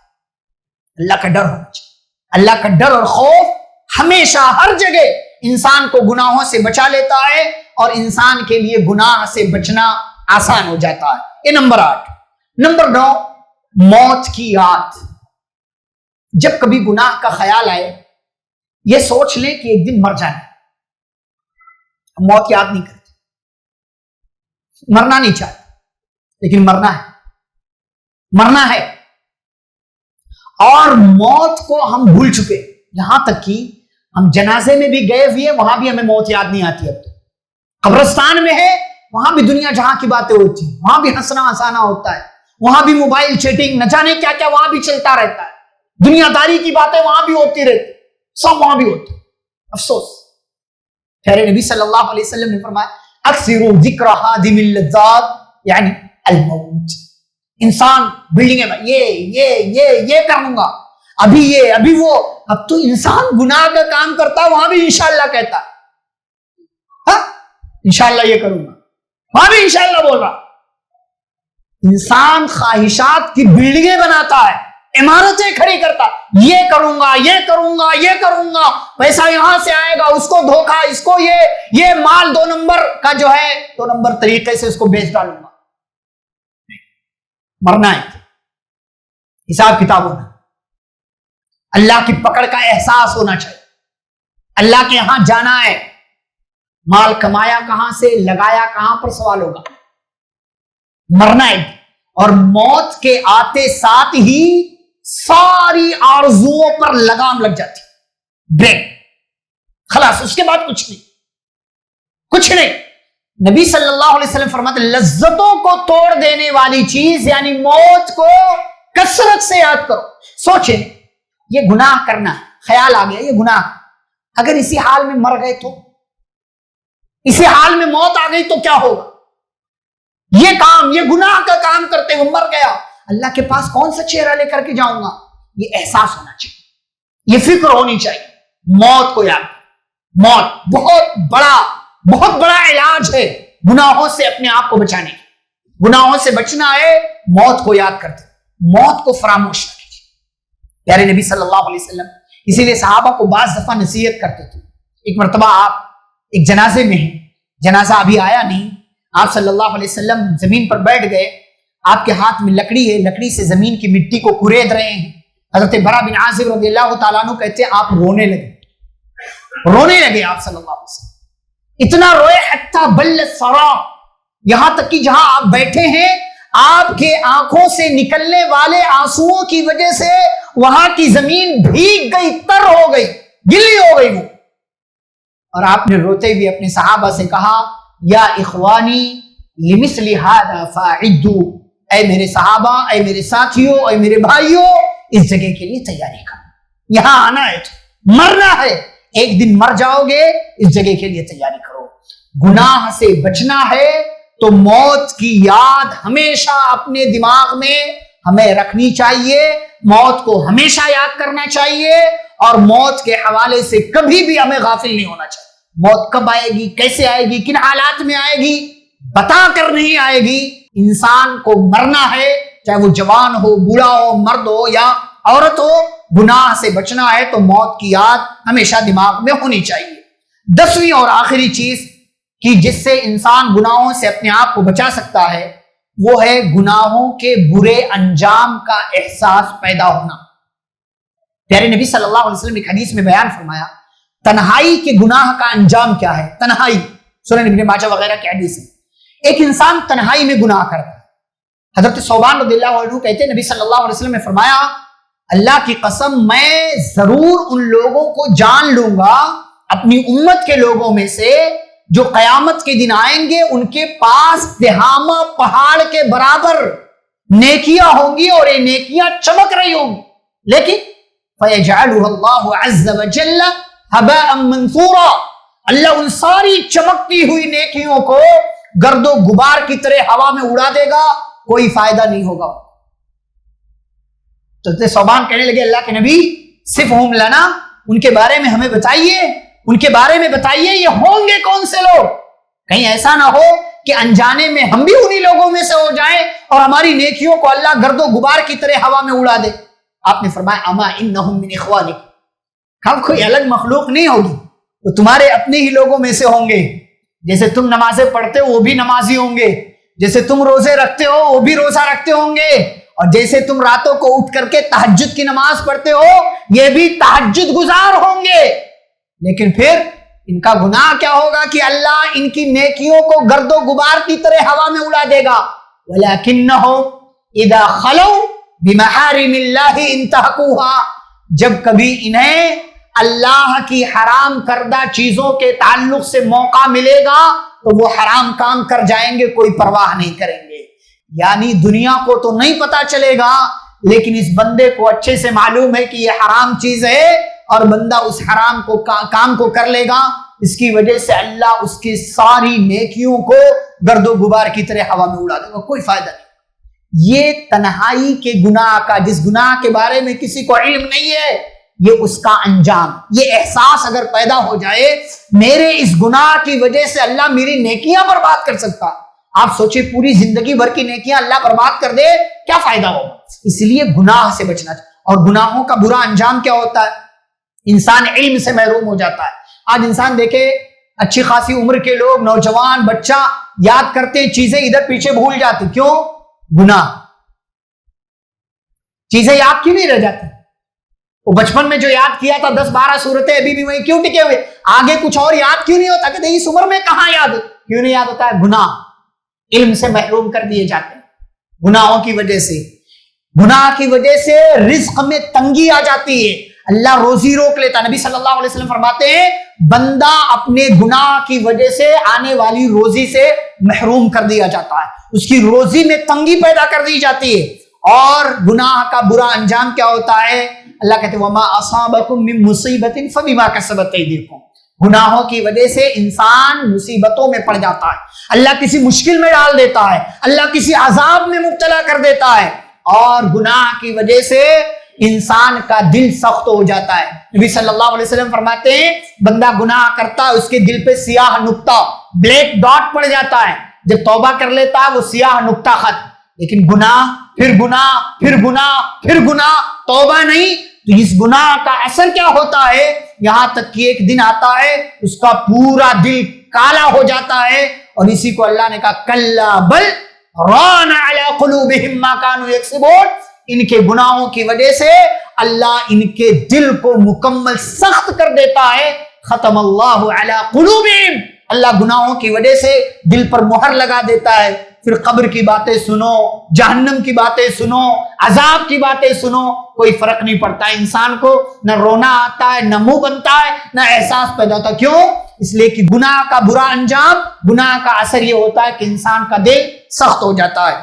اللہ کا ڈر ہونا چاہیے. اللہ کا ڈر اور خوف ہمیشہ ہر جگہ انسان کو گناہوں سے بچا لیتا ہے اور انسان کے لیے گناہ سے بچنا آسان ہو جاتا ہے۔ یہ نمبر 8۔ نمبر 9، موت کی یاد۔ جب کبھی گناہ کا خیال آئے یہ سوچ لیں کہ ایک دن مر جانا ہے۔ موت یاد نہیں کرتے، مرنا نہیں چاہتے، لیکن مرنا ہے اور موت کو ہم بھول چکے، یہاں تک کہ ہم جنازے میں بھی گئے ہوئے وہاں بھی ہمیں موت یاد نہیں آتی۔ اب تو قبرستان میں ہے، وہاں بھی دنیا جہاں کی باتیں ہوتی ہیں، وہاں بھی ہنسنا ہنسانا ہوتا ہے، وہاں بھی موبائل چیٹنگ نہ جانے کیا کیا وہاں بھی چلتا رہتا ہے، دنیا داری کی باتیں وہاں بھی ہوتی رہتی، سب وہاں بھی ہوتا ہے۔ افسوس، پیارے نبی صلی اللہ علیہ وسلم نے فرمایا اکثروا ذکر ہادم اللذات، یعنی الموت۔ انسان بلڈنگ میں یہ کر لوں گا، ابھی یہ ابھی وہ، اب تو انسان گناہ کا کام کرتا وہاں بھی انشاءاللہ کہتا، ہاں انشاءاللہ یہ کروں گا، وہاں بھی انشاءاللہ بول رہا۔ انسان خواہشات کی بلڈنگیں بناتا ہے، عمارتیں کھڑی کرتا، یہ کروں گا یہ کروں گا یہ کروں گا، پیسہ یہاں سے آئے گا، اس کو دھوکا، اس کو یہ مال 2 نمبر کا جو ہے 2 نمبر طریقے سے اس کو بیچ ڈالوں گا۔ مرنا ہے، حساب کتاب ہونا، اللہ کی پکڑ کا احساس ہونا چاہیے، اللہ کے یہاں جانا ہے، مال کمایا کہاں سے، لگایا کہاں پر، سوال ہوگا۔ مرنا ہے، اور موت کے آتے ساتھ ہی ساری آرزوؤں پر لگام لگ جاتی، بریک، خلاص، اس کے بعد کچھ نہیں۔ نبی صلی اللہ علیہ وسلم فرماتے لذتوں کو توڑ دینے والی چیز یعنی موت کو کثرت سے یاد کرو۔ سوچیں، یہ گناہ کرنا ہے، خیال آ گیا یہ گناہ، اگر اسی حال میں مر گئے تو، اسی حال میں موت آ گئی تو کیا ہوگا؟ یہ گناہ کا کام کرتے ہوئے مر گیا، اللہ کے پاس کون سا چہرہ لے کر کے جاؤں گا؟ یہ احساس ہونا چاہیے، یہ فکر ہونی چاہیے، موت کو یاد۔ موت بہت بڑا علاج ہے گناہوں سے اپنے آپ کو بچانے کی۔ گناہوں سے بچنا ہے، موت کو یاد کرتے، موت کو فراموش نہ کیجیے۔ پیارے نبی صلی اللہ علیہ وسلم اسی لیے صحابہ کو بعض دفعہ نصیحت کرتے تھے۔ ایک مرتبہ آپ ایک جنازے میں ہیں، جنازہ ابھی آیا نہیں، آپ صلی اللہ علیہ وسلم زمین پر بیٹھ گئے، آپ کے ہاتھ میں لکڑی ہے، لکڑی سے زمین کی مٹی کو کورید رہے ہیں۔ حضرت برا بن عازب رضی اللہ تعالیٰ عنہ کہتے ہیں آپ رونے لگے آپ صلی اللہ علیہ وسلم، اتنا روئے حتی بل الثرا، یہاں تک کہ جہاں آپ بیٹھے ہیں آپ کے آنکھوں سے نکلنے والے آنسوؤں کی وجہ سے وہاں کی زمین بھیگ گئی، تر ہو گئی، گلی ہو گئی وہ۔ اور آپ نے روتے ہوئے اپنے صحابہ سے کہا یا اخوانی لمثل هذا فاعدوا، اے میرے صحابہ، اے میرے ساتھیوں، اے میرے بھائیوں، اس جگہ کے لیے تیاری کرو، یہاں آنا ہے، مرنا ہے، ایک دن مر جاؤ گے، اس جگہ کے لیے تیاری کرو۔ گناہ سے بچنا ہے تو موت کی یاد ہمیشہ اپنے دماغ میں ہمیں رکھنی چاہیے، موت کو ہمیشہ یاد کرنا چاہیے، اور موت کے حوالے سے کبھی بھی ہمیں غافل نہیں ہونا چاہیے۔ موت کب آئے گی، کیسے آئے گی، کن حالات میں آئے گی، بتا کر نہیں آئے گی۔ انسان کو مرنا ہے، چاہے وہ جوان ہو، بوڑھا ہو، مرد ہو یا عورت ہو، گناہ سے بچنا ہے تو موت کی یاد ہمیشہ دماغ میں ہونی چاہیے۔ 10ویں اور آخری چیز کہ جس سے انسان گناہوں سے اپنے آپ کو بچا سکتا ہے وہ ہے گناہوں کے برے انجام کا احساس پیدا ہونا۔ پیارے نبی صلی اللہ علیہ وسلم ایک حدیث میں بیان فرمایا تنہائی کے گناہ کا انجام کیا ہے۔ تنہائی سنن ابن ماجہ وغیرہ کی حدیث ہے، ایک انسان تنہائی میں گناہ کرتا ہے۔ حضرت ثوبان رضی اللہ عنہ کہتے ہیں نبی صلی اللہ علیہ وسلم نے فرمایا اللہ کی قسم میں ضرور ان لوگوں کو جان لوں گا اپنی امت کے لوگوں میں سے جو قیامت کے دن آئیں گے، ان کے پاس تہامہ پہاڑ کے برابر نیکیاں ہوں گی اور یہ نیکیاں چمک رہی ہوں گی، لیکن فَيَجْعَلُهَا اللَّهُ عَزَّ وَجَلَّ هَبَاءً مَنْثُورًا، اللہ ان ساری چمکتی ہوئی نیکیوں کو گرد و غبار کی طرح ہوا میں اڑا دے گا، کوئی فائدہ نہیں ہوگا۔ تو صوبان کہنے لگے اللہ کے نبی صفہم لنا، ان کے بارے میں ہمیں بتائیے، ان کے بارے میں بتائیے، یہ ہوں گے کون سے لوگ؟ کہیں ایسا نہ ہو کہ انجانے میں ہم بھی انہی لوگوں میں سے ہو جائیں اور ہماری نیکیوں کو اللہ گرد و غبار کی طرح ہوا میں اڑا دے۔ آپ نے فرمایا اما انہم من اخوانکم، اب کوئی الگ مخلوق نہیں ہوگی، وہ تمہارے اپنے ہی لوگوں میں سے ہوں گے. جیسے تم نمازیں پڑھتے ہو وہ بھی نمازی ہوں گے، جیسے تم روزے رکھتے ہو وہ بھی روزہ رکھتے ہوں گے، اور جیسے تم راتوں کو اٹھ کر کے تہجد کی نماز پڑھتے ہو یہ بھی تہجد گزار ہوں گے. لیکن پھر ان کا گناہ کیا ہوگا کہ اللہ ان کی نیکیوں کو گرد و غبار کی طرح ہوا میں اڑا دے گا. وَلَكِنَّهُمْ اِذَا خَلَوْا بِمَحَارِمِ اللَّهِ انْتَهَكُوهَا، جب کبھی انہیں اللہ کی حرام کردہ چیزوں کے تعلق سے موقع ملے گا تو وہ حرام کام کر جائیں گے، کوئی پرواہ نہیں کریں گے. یعنی دنیا کو تو نہیں پتا چلے گا، لیکن اس بندے کو اچھے سے معلوم ہے کہ یہ حرام چیز ہے، اور بندہ اس حرام کو کام کو کر لے گا. اس کی وجہ سے اللہ اس کی ساری نیکیوں کو گرد و غبار کی طرح ہوا میں اڑا دے گا، کوئی فائدہ نہیں. یہ تنہائی کے گناہ کا، جس گناہ کے بارے میں کسی کو علم نہیں ہے، یہ اس کا انجام، یہ احساس اگر پیدا ہو جائے میرے اس گناہ کی وجہ سے اللہ میری نیکیاں برباد کر سکتا. آپ سوچیں پوری زندگی بھر کی نیکیاں اللہ برباد کر دے، کیا فائدہ ہوگا؟ اس لیے گناہ سے بچنا چاہیے. اور گناہوں کا برا انجام کیا ہوتا ہے؟ انسان علم سے محروم ہو جاتا ہے. آج انسان دیکھے اچھی خاصی عمر کے لوگ، نوجوان، بچہ یاد کرتے چیزیں ادھر پیچھے بھول جاتے. کیوں؟ گناہ. چیزیں یاد کیوں نہیں رہ جاتی؟ وہ بچپن میں جو یاد کیا تھا 10-12 صورتیں ابھی بھی وہیں کیوں ٹکے ہوئے؟ آگے کچھ اور یاد کیوں نہیں ہوتا؟ کہ اس عمر میں کہاں یاد، کیوں نہیں یاد ہوتا ہے؟ گناہ. علم سے محروم کر دیے جاتے ہیں گناہوں کی وجہ سے. گناہ کی وجہ سے رزق میں تنگی آ جاتی ہے، اللہ روزی روک لیتا. نبی صلی اللہ علیہ وسلم فرماتے ہیں بندہ اپنے گناہ کی وجہ سے آنے والی روزی سے محروم کر دیا جاتا ہے، اس کی روزی میں تنگی پیدا کر دی جاتی ہے. اور گناہ کا برا انجام کیا ہوتا ہے؟ اللہ کہتے ہیں وَمَا أَصَابَكُم مِّن مُّصِيبَةٍ فَبِمَا كَسَبَتْ أَيْدِيكُمْ. گناہوں کی وجہ سے انسان مصیبتوں میں پڑ جاتا ہے، اللہ کسی مشکل میں ڈال دیتا ہے، اللہ کسی عذاب میں مبتلا کر دیتا ہے. اور گناہ کی وجہ سے انسان کا دل سخت ہو جاتا ہے. نبی صلی اللہ علیہ وسلم فرماتے ہیں بندہ گناہ کرتا ہے اس کے دل پہ سیاہ نقطہ، بلیک ڈاٹ پڑ جاتا ہے. جب توبہ کر لیتا ہے وہ سیاہ نقطہ خط. لیکن گناہ، پھر گناہ، پھر گناہ، پھر گناہ، توبہ نہیں، تو اس گناہ کا اثر کیا ہوتا ہے؟ یہاں تک کہ ایک دن آتا ہے اس کا پورا دل کالا ہو جاتا ہے. اور اسی کو اللہ نے کہا کلا بل ران علی قلوبہم ما کانوا یکسبون. ان کے گناہوں کی وجہ سے اللہ ان کے دل کو مکمل سخت کر دیتا ہے. ختم اللہ علی قلوبہم، اللہ گناہوں کی وجہ سے دل پر مہر لگا دیتا ہے. پھر قبر کی باتیں سنو، جہنم کی باتیں سنو، عذاب کی باتیں سنو، کوئی فرق نہیں پڑتا. انسان کو نہ رونا آتا ہے، نہ منہ بنتا ہے، نہ احساس پیدا ہوتا. کیوں؟ اس لیے کہ گناہ کا برا انجام، گناہ کا اثر یہ ہوتا ہے کہ انسان کا دل سخت ہو جاتا ہے.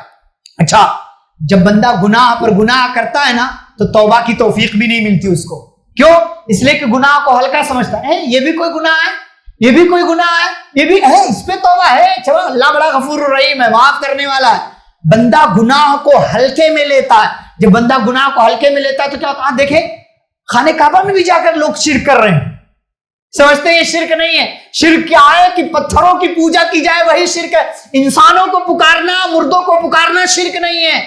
اچھا، جب بندہ گناہ پر گناہ کرتا ہے نا تو توبہ کی توفیق بھی نہیں ملتی اس کو. کیوں؟ اس لیے کہ گناہ کو ہلکا سمجھتا ہے، یہ بھی کوئی گناہ ہے، یہ بھی کوئی گناہ ہے، یہ بھی ہے، اس پہ توبہ ہے، چلو اللہ بڑا غفور الرحیم ہے، معاف کرنے والا ہے. بندہ گناہ کو ہلکے میں لیتا ہے. جب بندہ گناہ کو ہلکے میں لیتا ہے تو کیا ہوتا ہے؟ دیکھیں خانہ کعبہ میں بھی جا کر لوگ شرک کر رہے ہیں، سمجھتے ہیں یہ شرک نہیں ہے. شرک کیا ہے کہ پتھروں کی پوجا کی جائے وہی شرک ہے. انسانوں کو پکارنا، مردوں کو پکارنا شرک نہیں ہے.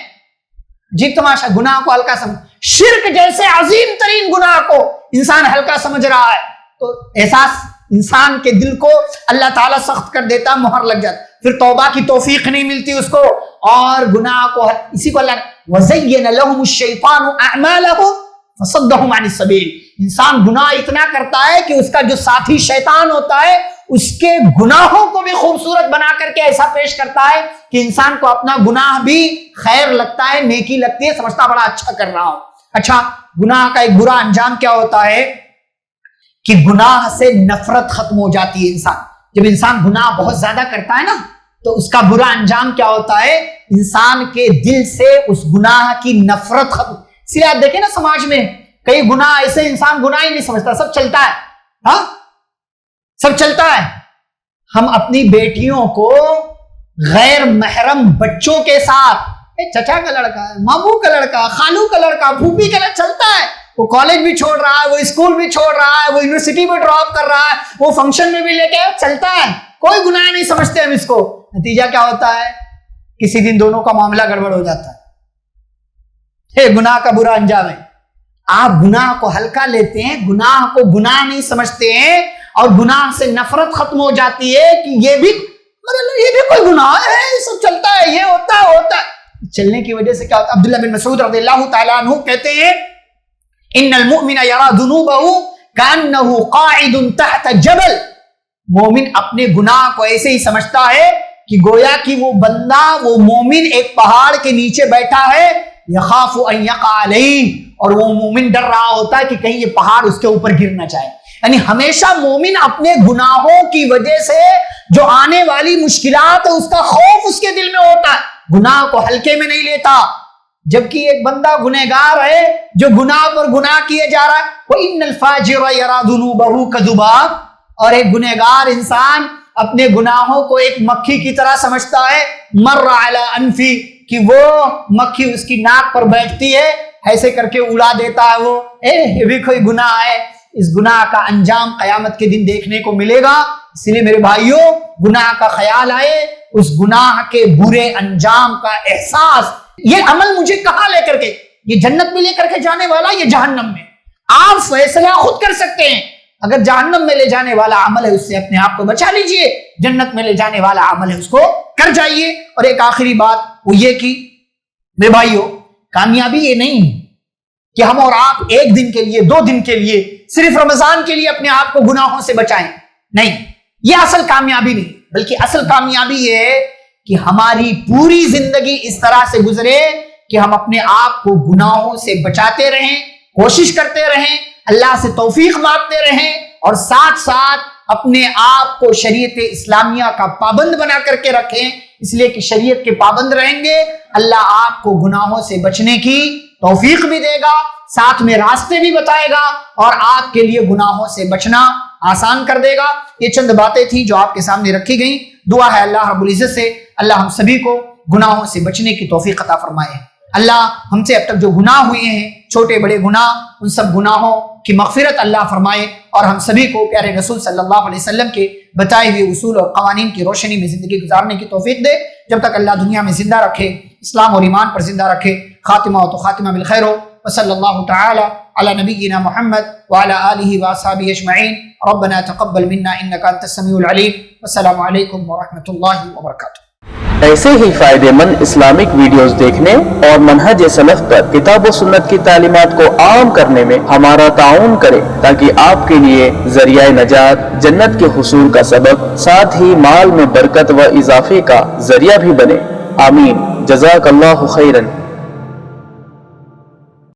جی تماشا، گناہ کو ہلکا سمجھ، شرک جیسے عظیم ترین گناہ کو انسان ہلکا سمجھ رہا ہے تو احساس انسان کے دل کو اللہ تعالیٰ سخت کر دیتا، مہر لگ جاتا. پھر توبہ کی توفیق نہیں ملتی اس کو، اور گناہ کو اسی کو اللہ نے وَزَيَّنَ لَهُمُ الشَّيْطَانُ أَعْمَالَهُمْ فَصَدَّهُمْ عَنِ السَّبِيلِ. انسان گناہ اتنا کرتا ہے کہ اس کا جو ساتھی شیطان ہوتا ہے اس کے گناہوں کو بھی خوبصورت بنا کر کے ایسا پیش کرتا ہے کہ انسان کو اپنا گناہ بھی خیر لگتا ہے، نیکی لگتی ہے، سمجھتا بڑا اچھا کر رہا ہوں. اچھا، گناہ کا ایک برا انجام کیا ہوتا ہے کہ گناہ سے نفرت ختم ہو جاتی ہے. انسان جب انسان گناہ بہت زیادہ کرتا ہے نا تو اس کا برا انجام کیا ہوتا ہے؟ انسان کے دل سے اس گناہ کی نفرت ختم. اس لیے آپ دیکھیں نا سماج میں کئی گناہ ایسے انسان گناہ ہی نہیں سمجھتا، سب چلتا ہے. ہاں سب چلتا ہے. ہم اپنی بیٹیوں کو غیر محرم بچوں کے ساتھ، چچا کا لڑکا ہے، ماموں کا لڑکا، خالو کا لڑکا، پھوپھی کا لڑکا، چلتا ہے. وہ کالج بھی چھوڑ رہا ہے، وہ اسکول بھی چھوڑ رہا ہے، وہ یونیورسٹی بھی ڈراپ کر رہا ہے، وہ فنکشن میں بھی لے کے چلتا ہے. کوئی گناہ نہیں سمجھتے ہم اس کو. نتیجہ کیا ہوتا ہے؟ کسی دن دونوں کا معاملہ گڑبڑ ہو جاتا ہے. گناہ کا برا انجام ہے. آپ گناہ کو ہلکا لیتے ہیں, گناہ کو گناہ نہیں سمجھتے ہیں, اور گناہ سے نفرت ختم ہو جاتی ہے کہ یہ بھی کوئی گناہ ہے, یہ سب چلتا ہے, یہ ہوتا ہے. چلنے کی وجہ سے کیا ہوتا ہے؟ عبداللہ بن مسعود رضی اللہ تعالیٰ عنہ کہتے ہیں ان المؤمن یرا ذنوبہ کأنہ قاعد تحت جبل. مومن اپنے گناہ کو ایسے ہی سمجھتا ہے کہ گویا کہ وہ بندہ, وہ مومن ایک پہاڑ کے نیچے بیٹھا ہے, یخاف ان یقع علیہ, اور وہ مومن ڈر رہا ہوتا ہے کہ کہیں یہ پہاڑ اس کے اوپر گر نہ جائے. یعنی ہمیشہ مومن اپنے گناہوں کی وجہ سے جو آنے والی مشکلات ہے اس کا خوف اس کے دل میں ہوتا ہے, گناہ کو ہلکے میں نہیں لیتا. جبکہ ایک بندہ گنہگار ہے جو گناہ پر گناہ کیے جا رہا ہے, وَإِنَّ الْفَاجِرَ يَرَى ذُنُوبَهُ كَذُبَابٍ, اور ایک گنہگار انسان اپنے گناہوں کو ایک مکھی کی طرح سمجھتا ہے, مَرَّ عَلَىٰ أَنْفِي, کہ وہ مکھی اس کی ناک پر بیٹھتی ہے, ایسے کر کے اڑا دیتا ہے وہ, یہ بھی کوئی گناہ ہے. اس گناہ کا انجام قیامت کے دن دیکھنے کو ملے گا. اس لیے میرے بھائیوں, گناہ کا خیال آئے, اس گناہ کے برے انجام کا احساس, یہ عمل مجھے کہاں لے کر کے, یہ جنت میں لے کر کے جانے والا, یہ جہنم میں, آپ فیصلہ خود کر سکتے ہیں. اگر جہنم میں لے جانے والا عمل ہے اس سے اپنے آپ کو بچا لیجئے, جنت میں لے جانے والا عمل ہے اس کو کر جائیے. اور ایک آخری بات وہ یہ کہ میرے بھائیوں, کامیابی یہ نہیں کہ ہم اور آپ ایک دن کے لیے, 2 دن کے لیے, صرف رمضان کے لیے اپنے آپ کو گناہوں سے بچائیں. نہیں, یہ اصل کامیابی نہیں, بلکہ اصل کامیابی یہ ہے کہ ہماری پوری زندگی اس طرح سے گزرے کہ ہم اپنے آپ کو گناہوں سے بچاتے رہیں, کوشش کرتے رہیں, اللہ سے توفیق مانگتے رہیں, اور ساتھ ساتھ اپنے آپ کو شریعت اسلامیہ کا پابند بنا کر کے رکھیں. اس لیے کہ شریعت کے پابند رہیں گے, اللہ آپ کو گناہوں سے بچنے کی توفیق بھی دے گا, ساتھ میں راستے بھی بتائے گا, اور آپ کے لیے گناہوں سے بچنا آسان کر دے گا. یہ چند باتیں تھیں جو آپ کے سامنے رکھی گئیں. دعا ہے اللہ رب العزت سے اللہ ہم سبھی کو گناہوں سے بچنے کی توفیق عطا فرمائے. اللہ ہم سے اب تک جو گناہ ہوئے ہیں, چھوٹے بڑے گناہ, ان سب گناہوں کی مغفرت اللہ فرمائے, اور ہم سبھی کو پیارے رسول صلی اللہ علیہ وسلم کے بتائے ہوئے اصول اور قوانین کی روشنی میں زندگی گزارنے کی توفیق دے. جب تک اللہ دنیا میں زندہ رکھے, اسلام اور ایمان پر زندہ رکھے, خاتمہ ہو تو خاتمہ بالخیر ہو. وصلی اللہ تعالی علی نبینا محمد وعلی آلہ واصحابہ اجمعین. ربنا تقبل منا انک انت السمیع العلیم. والسلام علیکم ورحمۃ اللہ وبرکاتہ. ایسے ہی فائدہ مند اسلامک ویڈیوز دیکھنے اور منہج سلف پر کتاب و سنت کی تعلیمات کو عام کرنے میں ہمارا تعاون کریں, تاکہ آپ کے لیے ذریعہ نجات, جنت کے حصول کا سبب, ساتھ ہی مال میں برکت و اضافے کا ذریعہ بھی بنے. آمین. جزاک اللہ خیرا.